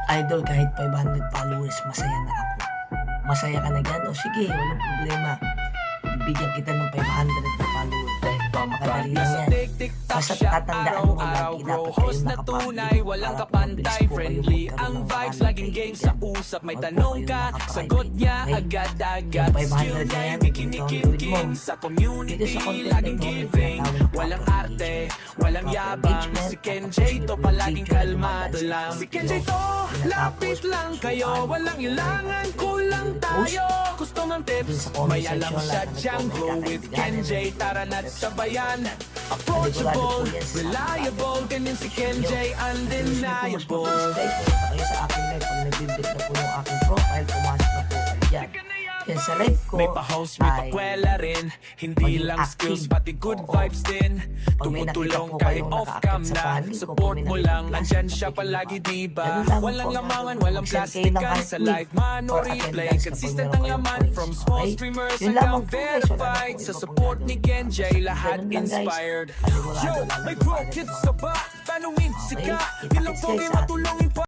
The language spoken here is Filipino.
Idol, kahit 500 followers, masaya na ako. Masaya ka na dyan? O sige, walang problema. Bibigyan kita ng 500 na followers. Makadali lang yan. Basta tatandaan mo lagi, dapat kayong tunay, walang kapantay, friendly ang vibes, laging game sa usap, may tanong ka, sagot niya agad-agad. Skill na yung kinikin sa community, laging giving, walang arte, walang yabang. Si Kenjay to palaging kalmado lang. Si Kenjay to, lapit lang kayo, walang ilangan, kulang tayo. Gusto ng tips, may alam siya dyan. Go with Kenjay, tara na't sabayan. Approachable, reliable, ganyan si Kenjay, undeniable. Kayo sa akin live, pag nag-build na po yung aking profile, pumasok na po kayo dyan. Yan sa live ko, may pa-host, may pakwela rin, hindi lang skills, pati good vibes din. Tumutulong kahit off-cam na, support mo lang, andyan siya palagi, diba? Walang lamangan, walang plastikan sa live man o replay. Consistent ang laman from small streamers hanggang verified. Sa support ni Kenjay, lahat inspired. Yo, may pro kids ka ba? Tanungin si ka, ilang pogi matulungin pa.